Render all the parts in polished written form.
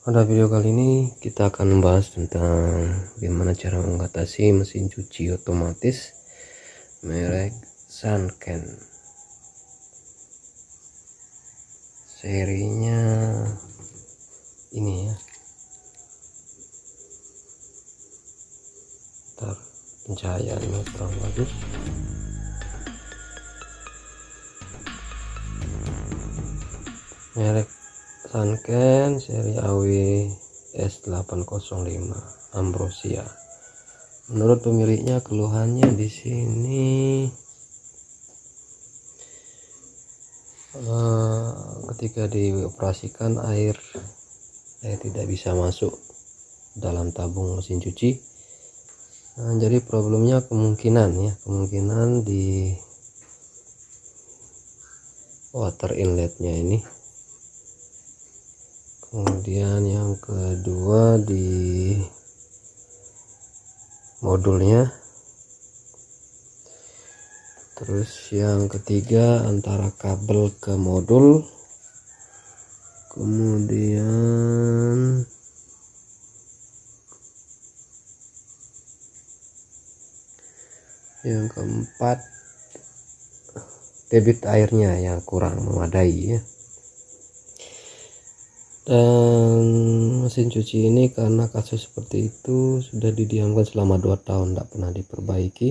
Pada video kali ini kita akan membahas tentang bagaimana cara mengatasi mesin cuci otomatis merek Sanken. Serinya ini ya. Ntar pencahayaannya kurang bagus. Merek Sanken seri AW S805 Ambrosia. Menurut pemiliknya keluhannya di sini ketika dioperasikan air tidak bisa masuk dalam tabung mesin cuci. Jadi problemnya kemungkinan di water inletnya ini. Kemudian yang kedua di modulnya, terus yang ketiga antara kabel ke modul, kemudian yang keempat debit airnya yang kurang memadai ya. Dan mesin cuci ini karena kasus seperti itu sudah didiamkan selama 2 tahun tidak pernah diperbaiki.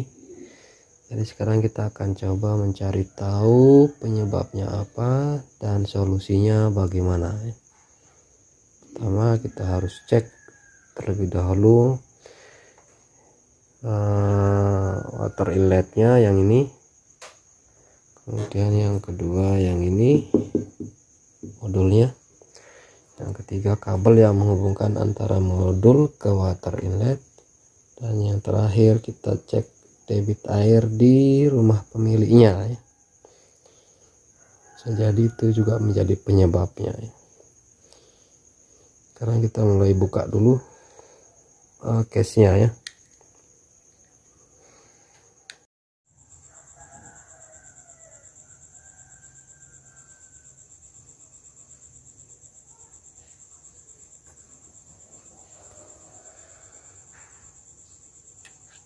Jadi sekarang kita akan coba mencari tahu penyebabnya apa dan solusinya bagaimana. Pertama kita harus cek terlebih dahulu water inletnya yang ini, kemudian yang kedua yang ini modulnya, yang ketiga kabel yang menghubungkan antara modul ke water inlet, dan yang terakhir kita cek debit air di rumah pemiliknya ya. Bisa jadi itu juga menjadi penyebabnya ya. Sekarang kita mulai buka dulu case nya ya.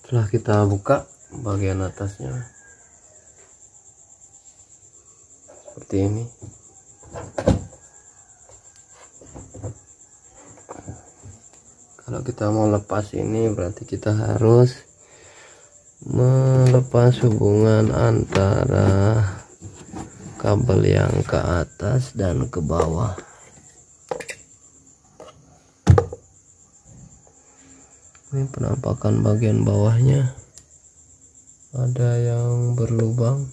Setelah kita buka bagian atasnya seperti ini. Kalau kita mau lepas ini berarti kita harus melepas hubungan antara kabel yang ke atas dan ke bawah. Ini penampakan bagian bawahnya ada yang berlubang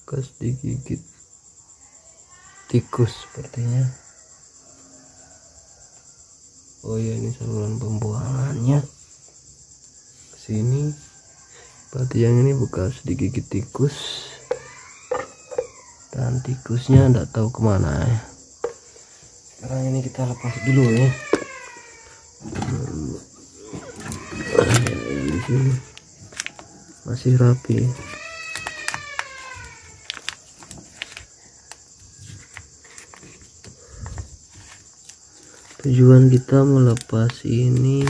bekas digigit tikus sepertinya. Oh ya, ini saluran pembuangannya ke sini. Berarti yang ini bekas digigit tikus dan tikusnya tidak tahu kemana ya. Sekarang ini kita lepas dulu ya. Di sini masih rapi. Tujuan kita melepas ini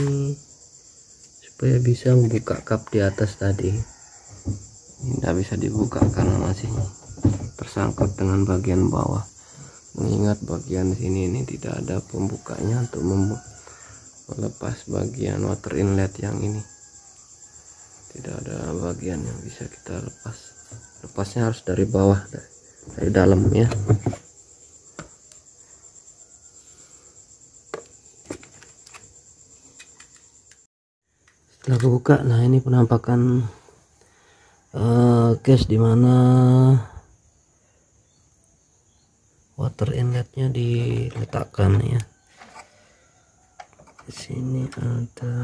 supaya bisa membuka kap di atas tadi. Ini tidak bisa dibuka karena masih tersangkut dengan bagian bawah. Mengingat bagian sini ini tidak ada pembukanya untuk melepas bagian water inlet yang ini. Tidak ada bagian yang bisa kita lepas. Lepasnya harus dari bawah, dari dalam ya. Setelah kebuka, nah ini penampakan case dimana water inletnya diletakkan ya. Di sini ada,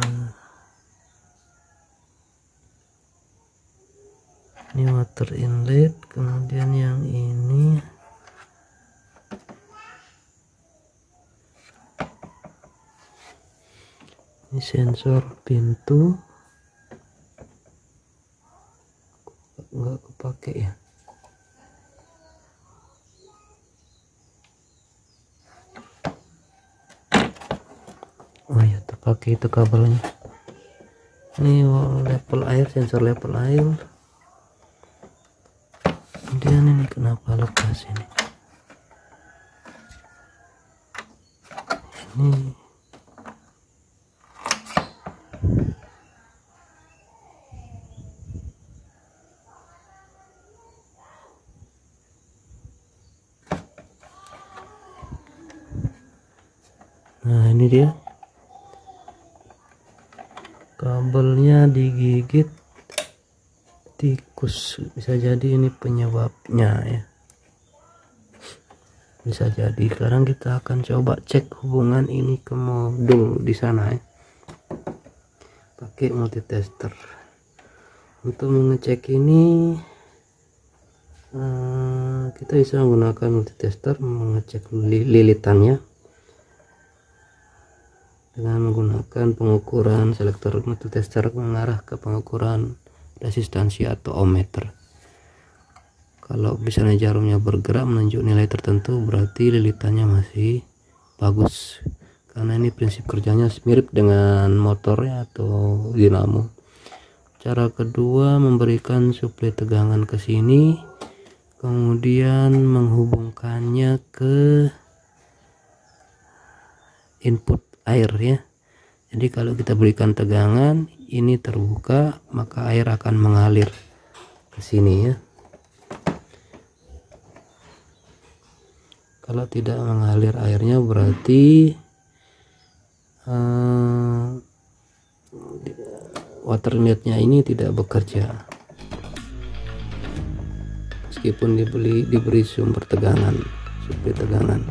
ini water inlet, kemudian yang ini sensor pintu, nggak kepake ya. Oh ya, terpakai itu kabelnya. Ini level air, sensor level air. Kemudian ini kenapa lepas ini? Ini nah, ini dia kabelnya digigit tikus, bisa jadi ini penyebabnya ya, bisa jadi. Sekarang kita akan coba cek hubungan ini ke modul di sana ya, pakai multitester. Untuk mengecek ini kita bisa menggunakan multitester, mengecek lilitannya dengan menggunakan pengukuran selektor multitester mengarah ke pengukuran resistansi atau ohmmeter. Kalau misalnya jarumnya bergerak menunjuk nilai tertentu, berarti lilitannya masih bagus, karena ini prinsip kerjanya mirip dengan motornya atau dinamo. Cara kedua, memberikan suplai tegangan ke sini, kemudian menghubungkannya ke input air ya. Jadi kalau kita berikan tegangan ini terbuka, maka air akan mengalir ke sini ya. Kalau tidak mengalir airnya, berarti water netnya ini tidak bekerja, meskipun diberi sumber tegangan, suplai tegangan.